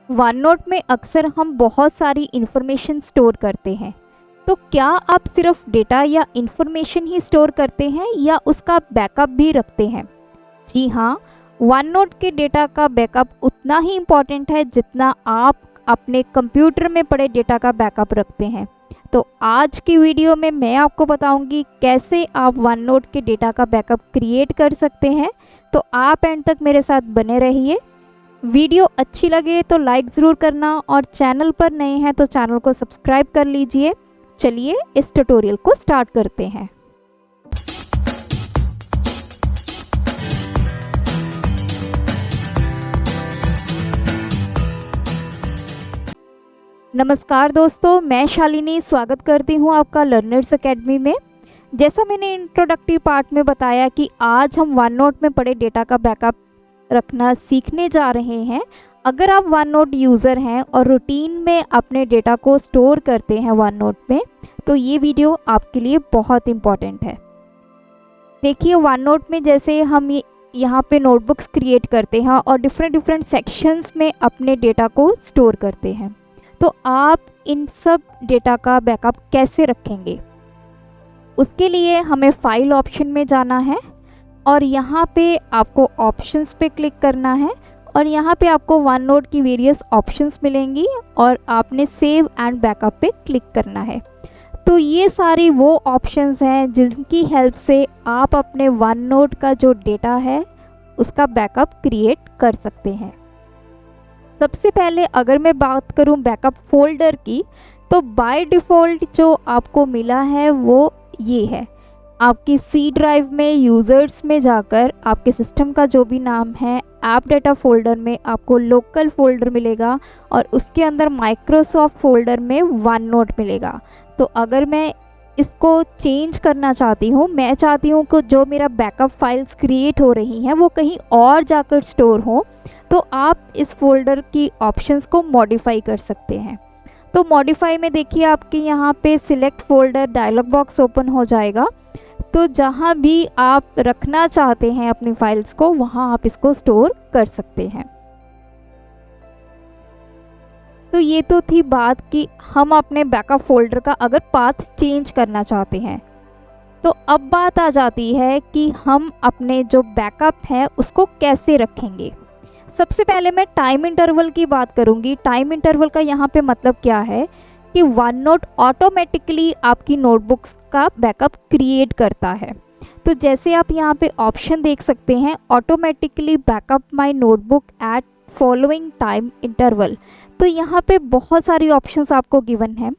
One note में अक्सर हम बहुत सारी इन्फॉर्मेशन स्टोर करते हैं। तो क्या आप सिर्फ डेटा या इन्फॉर्मेशन ही स्टोर करते हैं या उसका बैकअप भी रखते हैं? जी हाँ, वन नोट के डेटा का बैकअप उतना ही इम्पॉर्टेंट है जितना आप अपने कंप्यूटर में पड़े डेटा का बैकअप रखते हैं। तो आज की वीडियो में मैं आपको बताऊंगी कैसे आप वन नोट के डेटा का बैकअप क्रिएट कर सकते हैं। तो आप एंड तक मेरे साथ बने रहिए। वीडियो अच्छी लगे तो लाइक ज़रूर करना और चैनल पर नए हैं तो चैनल को सब्सक्राइब कर लीजिए। चलिए इस ट्यूटोरियल को स्टार्ट करते हैं। नमस्कार दोस्तों, मैं शालिनी स्वागत करती हूँ आपका लर्नर्स एकेडमी में। जैसा मैंने इंट्रोडक्टिव पार्ट में बताया कि आज हम वन नोट में पड़े डेटा का बैकअप रखना सीखने जा रहे हैं। अगर आप वन नोट यूज़र हैं और रूटीन में अपने डेटा को स्टोर करते हैं वन नोट में, तो ये वीडियो आपके लिए बहुत इम्पॉर्टेंट है। देखिए, वन नोट में जैसे हम यहाँ पे नोटबुक्स क्रिएट करते हैं और डिफरेंट सेक्शंस में अपने डेटा को स्टोर करते हैं, तो आप इन सब डेटा का बैकअप कैसे रखेंगे? उसके लिए हमें फाइल ऑप्शन में जाना है और यहाँ पे आपको ऑप्शंस पे क्लिक करना है और यहाँ पे आपको वन नोट की वेरियस ऑप्शंस मिलेंगी और आपने सेव एंड बैकअप पे क्लिक करना है। तो ये सारी वो ऑप्शंस हैं जिनकी हेल्प से आप अपने वन नोट का जो डेटा है उसका बैकअप क्रिएट कर सकते हैं। सबसे पहले अगर मैं बात करूँ बैकअप फोल्डर की, तो बाय डिफ़ॉल्ट जो आपको मिला है वो ये है। आपकी सी ड्राइव में यूज़र्स में जाकर आपके सिस्टम का जो भी नाम है ऐप डेटा फोल्डर में आपको लोकल फोल्डर मिलेगा और उसके अंदर माइक्रोसॉफ्ट फोल्डर में वन नोट मिलेगा। तो अगर मैं इसको चेंज करना चाहती हूँ, मैं चाहती हूँ कि जो मेरा बैकअप फाइल्स क्रिएट हो रही हैं वो कहीं और जाकर स्टोर हो, तो आप इस फोल्डर की ऑप्शंस को मॉडिफाई कर सकते हैं। तो मॉडिफाई में देखिए आपके यहाँ पे select folder dialog box open हो जाएगा। तो जहाँ भी आप रखना चाहते हैं अपनी फाइल्स को, वहाँ आप इसको स्टोर कर सकते हैं। तो ये तो थी बात कि हम अपने बैकअप फोल्डर का अगर पाथ चेंज करना चाहते हैं। तो अब बात आ जाती है कि हम अपने जो बैकअप है उसको कैसे रखेंगे। सबसे पहले मैं टाइम इंटरवल की बात करूँगी। टाइम इंटरवल का यहाँ पे मतलब क्या है कि वन नोट ऑटोमेटिकली आपकी नोटबुक्स का बैकअप क्रिएट करता है। तो जैसे आप यहाँ पे ऑप्शन देख सकते हैं, automatically backup my notebook at following time interval. तो यहाँ पे बहुत सारी ऑप्शंस आपको गिवन है,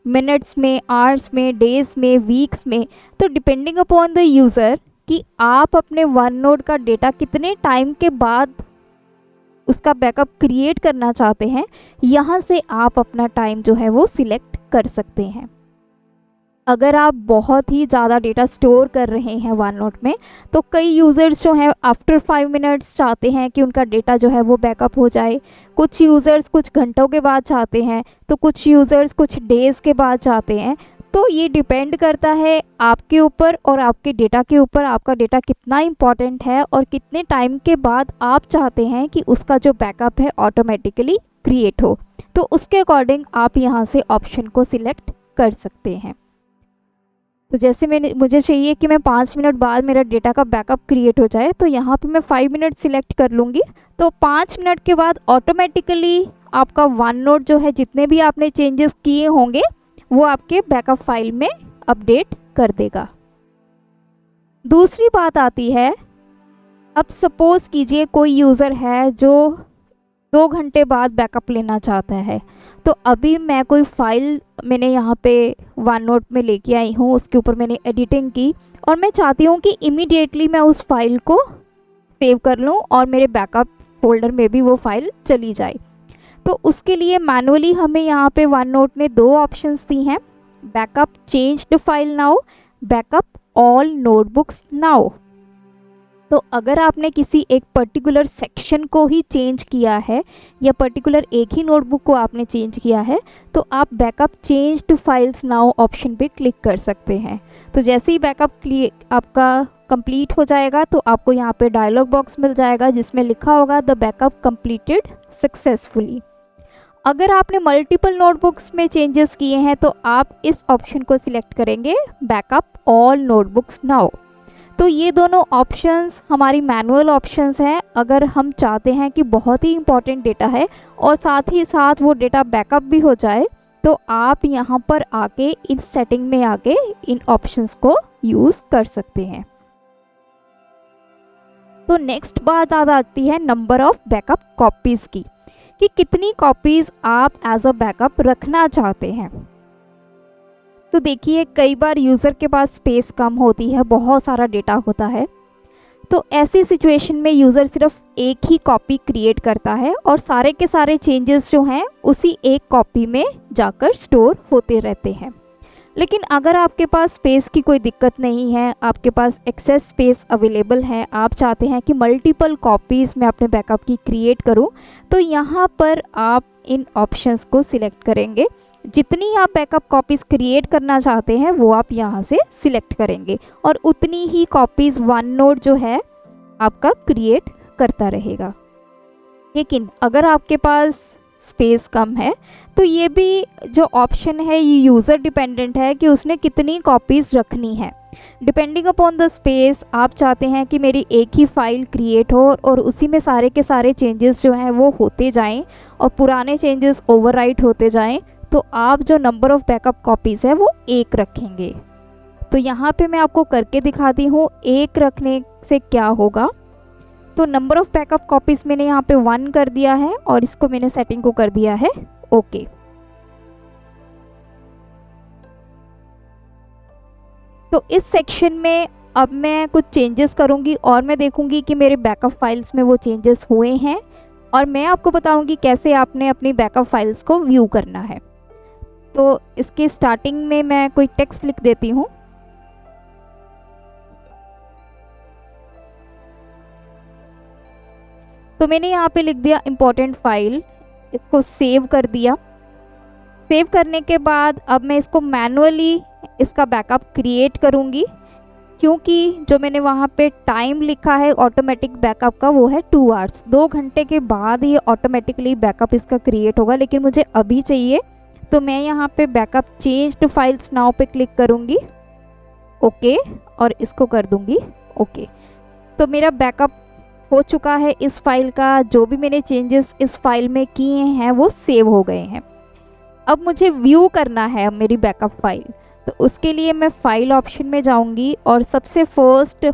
मिनट्स में, आवर्स में, डेज में, वीक्स में। तो डिपेंडिंग अपॉन द यूज़र कि आप अपने वन नोट का डेटा कितने टाइम के बाद उसका बैकअप क्रिएट करना चाहते हैं, यहाँ से आप अपना टाइम जो है वो सिलेक्ट कर सकते हैं। अगर आप बहुत ही ज़्यादा डेटा स्टोर कर रहे हैं वन नोट में, तो कई यूज़र्स जो हैं आफ्टर 5 मिनट्स चाहते हैं कि उनका डेटा जो है वो बैकअप हो जाए। कुछ यूज़र्स कुछ घंटों के बाद चाहते हैं, तो कुछ यूज़र्स कुछ डेज़ के बाद चाहते हैं। तो ये डिपेंड करता है आपके ऊपर और आपके डेटा के ऊपर, आपका डेटा कितना इम्पॉर्टेंट है और कितने टाइम के बाद आप चाहते हैं कि उसका जो बैकअप है ऑटोमेटिकली क्रिएट हो। तो उसके अकॉर्डिंग आप यहाँ से ऑप्शन को सिलेक्ट कर सकते हैं। तो जैसे मुझे चाहिए कि मैं 5 मिनट बाद मेरा डेटा का बैकअप क्रिएट हो जाए, तो यहाँ पे मैं 5 मिनट सिलेक्ट कर लूँगी। तो 5 मिनट के बाद ऑटोमेटिकली आपका वन नोट जो है जितने भी आपने चेंजेस किए होंगे वो आपके बैकअप फाइल में अपडेट कर देगा। दूसरी बात आती है, अब सपोज़ कीजिए कोई यूज़र है जो 2 घंटे बाद बैकअप लेना चाहता है। तो अभी मैं कोई फ़ाइल मैंने यहाँ पे वन नोट में लेके आई हूँ, उसके ऊपर मैंने एडिटिंग की और मैं चाहती हूँ कि इमीडिएटली मैं उस फाइल को सेव कर लूँ और मेरे बैकअप फोल्डर में भी वो फाइल चली जाए। तो उसके लिए मैनुअली हमें यहाँ पे वन नोट ने 2 ऑप्शंस दी हैं, backup changed file now, backup all notebooks now. तो अगर आपने किसी एक पर्टिकुलर सेक्शन को ही चेंज किया है या पर्टिकुलर एक ही नोटबुक को आपने चेंज किया है, तो आप backup changed files now option पे क्लिक कर सकते हैं। तो जैसे ही बैकअप आपका कंप्लीट हो जाएगा तो आपको यहाँ पे डायलॉग बॉक्स मिल जाएगा जिसमें लिखा होगा द बैकअप कंप्लीटेड सक्सेसफुली। अगर आपने मल्टीपल नोटबुक्स में चेंजेस किए हैं तो आप इस ऑप्शन को सिलेक्ट करेंगे बैकअप ऑल नोटबुक्स नाउ। तो ये दोनों ऑप्शंस हमारी मैनुअल ऑप्शंस हैं। अगर हम चाहते हैं कि बहुत ही इंपॉर्टेंट डेटा है और साथ ही साथ वो डेटा बैकअप भी हो जाए, तो आप यहाँ पर आके इन सेटिंग में आके इन ऑप्शंस को यूज़ कर सकते हैं। तो नेक्स्ट बात आ जाती है नंबर ऑफ बैकअप कॉपीज़ की, कि कितनी कॉपीज़ आप एज अ बैकअप रखना चाहते हैं। तो देखिए, कई बार यूज़र के पास स्पेस कम होती है, बहुत सारा डेटा होता है, तो ऐसी सिचुएशन में यूज़र सिर्फ एक ही कॉपी क्रिएट करता है और सारे के सारे चेंजेस जो हैं उसी एक कॉपी में जाकर स्टोर होते रहते हैं। लेकिन अगर आपके पास स्पेस की कोई दिक्कत नहीं है, आपके पास एक्सेस स्पेस अवेलेबल है, आप चाहते हैं कि मल्टीपल कॉपीज़ मैं अपने बैकअप की क्रिएट करूं, तो यहाँ पर आप इन ऑप्शंस को सिलेक्ट करेंगे। जितनी आप बैकअप कॉपीज़ क्रिएट करना चाहते हैं वो आप यहाँ से सिलेक्ट करेंगे और उतनी ही कॉपीज़ वन नोट जो है आपका क्रिएट करता रहेगा। लेकिन अगर आपके पास स्पेस कम है तो ये भी जो ऑप्शन है ये यूज़र डिपेंडेंट है कि उसने कितनी कॉपीज़ रखनी है। डिपेंडिंग अपॉन द स्पेस, आप चाहते हैं कि मेरी एक ही फ़ाइल क्रिएट हो और उसी में सारे के सारे चेंजेस जो हैं वो होते जाएं और पुराने चेंजेस ओवरराइट होते जाएं, तो आप जो नंबर ऑफ़ बैकअप कॉपीज़ है वो एक रखेंगे। तो यहाँ पे मैं आपको करके दिखाती हूँ एक रखने से क्या होगा। तो नंबर ऑफ़ बैकअप कॉपीज़ मैंने यहाँ पे 1 कर दिया है और इसको मैंने सेटिंग को कर दिया है ओके। तो इस सेक्शन में अब मैं कुछ चेंजेस करूँगी और मैं देखूँगी कि मेरे बैकअप फाइल्स में वो चेंजेस हुए हैं और मैं आपको बताऊँगी कैसे आपने अपनी बैकअप फाइल्स को व्यू करना है। तो इसके स्टार्टिंग में मैं कोई टेक्स्ट लिख देती हूँ। तो मैंने यहाँ पे लिख दिया इम्पोर्टेंट फाइल, इसको सेव कर दिया। सेव करने के बाद अब मैं इसको मैनुअली इसका बैकअप क्रिएट करूँगी, क्योंकि जो मैंने वहाँ पे टाइम लिखा है ऑटोमेटिक बैकअप का वो है 2 आवर्स। 2 घंटे के बाद ये ऑटोमेटिकली बैकअप इसका क्रिएट होगा, लेकिन मुझे अभी चाहिए तो मैं यहाँ पे बैकअप चेंज्ड फाइल्स नाउ पे क्लिक करूँगी ओके और इसको कर दूँगी ओके। तो मेरा बैकअप हो चुका है इस फाइल का, जो भी मैंने चेंजेस इस फाइल में किए हैं वो सेव हो गए हैं। अब मुझे व्यू करना है मेरी बैकअप फाइल, तो उसके लिए मैं फाइल ऑप्शन में जाऊंगी और सबसे फर्स्ट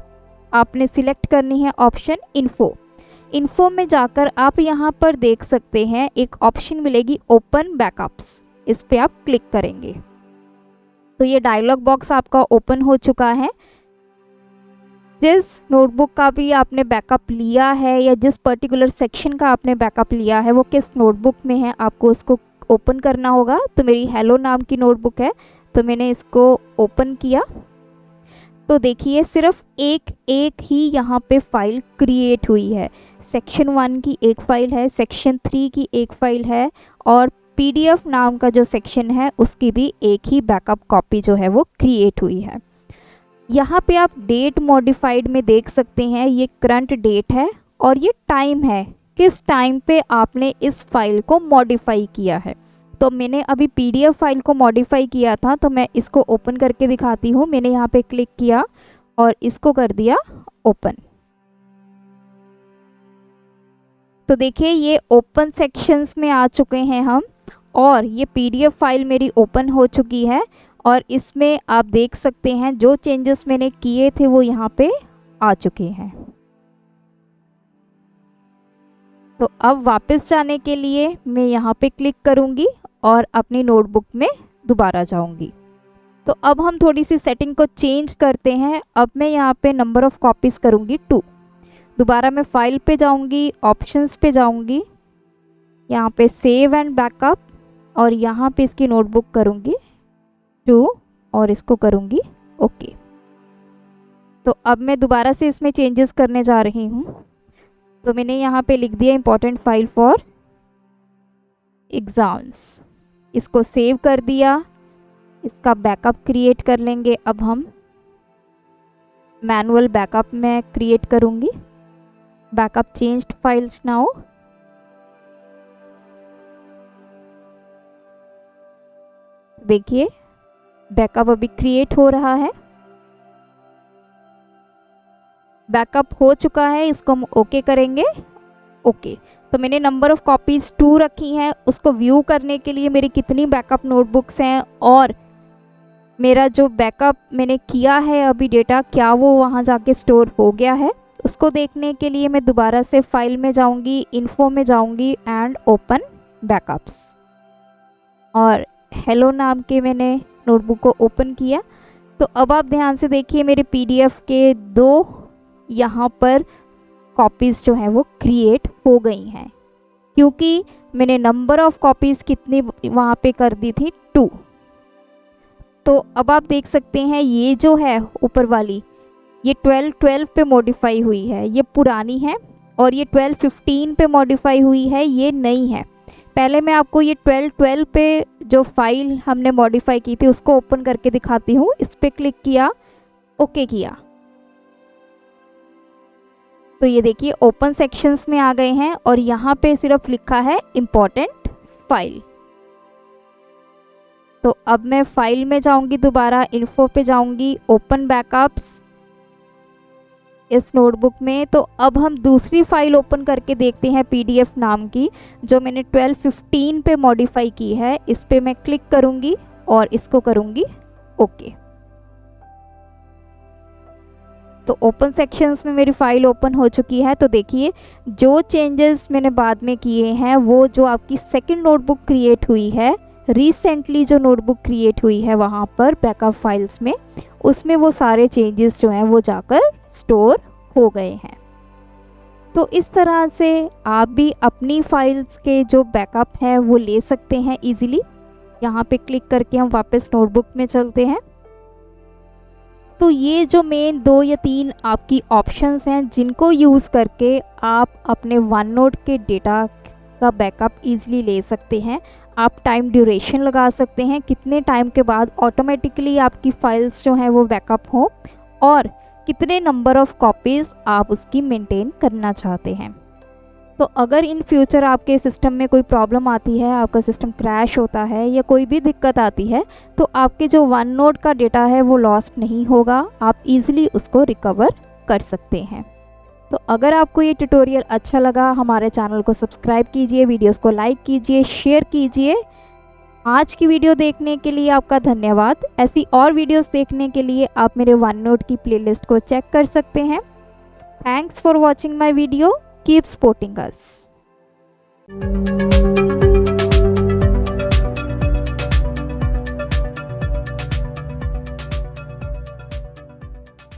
आपने सिलेक्ट करनी है ऑप्शन इन्फो। इन्फो में जाकर आप यहाँ पर देख सकते हैं एक ऑप्शन मिलेगी ओपन बैकअप्स, इस पे आप क्लिक करेंगे तो ये डायलॉग बॉक्स आपका ओपन हो चुका है। जिस नोटबुक का भी आपने बैकअप लिया है या जिस पर्टिकुलर सेक्शन का आपने बैकअप लिया है वो किस नोटबुक में है, आपको उसको ओपन करना होगा। तो मेरी हेलो नाम की नोटबुक है तो मैंने इसको ओपन किया। तो देखिए सिर्फ एक ही यहाँ पे फाइल क्रिएट हुई है। सेक्शन 1 की एक फ़ाइल है, सेक्शन 3 की एक फ़ाइल है और PDF नाम का जो सेक्शन है उसकी भी एक ही बैकअप कॉपी जो है वो क्रिएट हुई है। यहाँ पे आप डेट मॉडिफाइड में देख सकते हैं, ये करंट डेट है और ये टाइम है, किस टाइम पे आपने इस फाइल को मॉडिफाई किया है। तो मैंने अभी PDF फाइल को मॉडिफाई किया था तो मैं इसको ओपन करके दिखाती हूँ। मैंने यहाँ पे क्लिक किया और इसको कर दिया ओपन। तो देखिए ये ओपन सेक्शंस में आ चुके हैं हम और ये PDF फाइल मेरी ओपन हो चुकी है और इसमें आप देख सकते हैं जो चेंजेस मैंने किए थे वो यहाँ पे आ चुके हैं। तो अब वापस जाने के लिए मैं यहाँ पे क्लिक करूँगी और अपनी नोटबुक में दोबारा जाऊँगी। तो अब हम थोड़ी सी सेटिंग को चेंज करते हैं। अब मैं यहाँ पे नंबर ऑफ़ कॉपीज़ करूँगी 2। दोबारा मैं फाइल पे जाऊँगी, ऑप्शंस पे जाऊँगी, यहाँ पे सेव एंड बैकअप और यहाँ पे इसकी नोटबुक करूँगी 2 और इसको करूँगी ओके। तो अब मैं दोबारा से इसमें चेंजेस करने जा रही हूँ। तो मैंने यहाँ पे लिख दिया इम्पोर्टेंट फाइल फॉर एग्ज़ाम्स, इसको सेव कर दिया। इसका बैकअप क्रिएट कर लेंगे। अब हम मैनुअल बैकअप में क्रिएट करूँगी बैकअप चेंज्ड फाइल्स नाउ। देखिए बैकअप अभी क्रिएट हो रहा है, बैकअप हो चुका है, इसको हम ओके करेंगे। ओके, तो मैंने नंबर ऑफ़ कॉपीज़ 2 रखी हैं। उसको व्यू करने के लिए मेरी कितनी बैकअप नोटबुक्स हैं और मेरा जो बैकअप मैंने किया है अभी डेटा, क्या वो वहाँ जाके स्टोर हो गया है, उसको देखने के लिए मैं दोबारा से फाइल में जाऊँगी, इन्फो में जाऊँगी एंड ओपन बैकअप्स, और हेलो नाम के मैंने नोटबुक को ओपन किया। तो अब आप ध्यान से देखिए मेरे पीडीएफ के 2 यहाँ पर कॉपीज़ जो हैं वो क्रिएट हो गई हैं, क्योंकि मैंने नंबर ऑफ़ कॉपीज़ कितनी वहाँ पे कर दी थी, 2। तो अब आप देख सकते हैं ये जो है ऊपर वाली, ये 12 पे मॉडिफाई हुई है, ये पुरानी है, और ये 12 पे मॉडिफाई हुई है, ये नई है। पहले मैं आपको ये 12 पे जो फाइल हमने मॉडिफाई की थी उसको ओपन करके दिखाती हूँ। इस पर क्लिक किया, ओके किया, तो ये देखिए ओपन सेक्शंस में आ गए हैं और यहाँ पे सिर्फ लिखा है इम्पोर्टेंट फाइल। तो अब मैं फाइल में जाऊँगी, दोबारा इन्फो पे जाऊँगी, ओपन बैकअप्स इस नोटबुक में। तो अब हम दूसरी फाइल ओपन करके देखते हैं पीडीएफ नाम की, जो मैंने 12-15 पे मॉडिफाई की है। इस पे मैं क्लिक करूँगी और इसको करूँगी ओके। तो ओपन सेक्शंस में मेरी फाइल ओपन हो चुकी है। तो देखिए जो चेंजेस मैंने बाद में किए हैं, वो जो आपकी सेकंड नोटबुक क्रिएट हुई है, रिसेंटली जो नोटबुक क्रिएट हुई है वहाँ पर बैकअप फाइल्स में, उसमें वो सारे चेंजेस जो हैं वो जाकर स्टोर हो गए हैं। तो इस तरह से आप भी अपनी फाइल्स के जो बैकअप है वो ले सकते हैं इजीली। यहाँ पे क्लिक करके हम वापस नोटबुक में चलते हैं। तो ये जो मेन 2 या 3 आपकी ऑप्शंस हैं जिनको यूज़ करके आप अपने वन नोट के डेटा का बैकअप इजीली ले सकते हैं। आप टाइम ड्यूरेशन लगा सकते हैं, कितने टाइम के बाद ऑटोमेटिकली आपकी फाइल्स जो हैं वो बैकअप हो, और कितने नंबर ऑफ़ कॉपीज़ आप उसकी मेंटेन करना चाहते हैं। तो अगर इन फ्यूचर आपके सिस्टम में कोई प्रॉब्लम आती है, आपका सिस्टम क्रैश होता है या कोई भी दिक्कत आती है, तो आपके जो वन नोट का डेटा है वो लॉस्ट नहीं होगा, आप इजीली उसको रिकवर कर सकते हैं। तो अगर आपको ये ट्यूटोरियल अच्छा लगा, हमारे चैनल को सब्सक्राइब कीजिए, वीडियोस को लाइक कीजिए, शेयर कीजिए। आज की वीडियो देखने के लिए आपका धन्यवाद। ऐसी और वीडियोस देखने के लिए आप मेरे वन नोट की प्लेलिस्ट को चेक कर सकते हैं। Thanks for watching my video. Keep supporting us.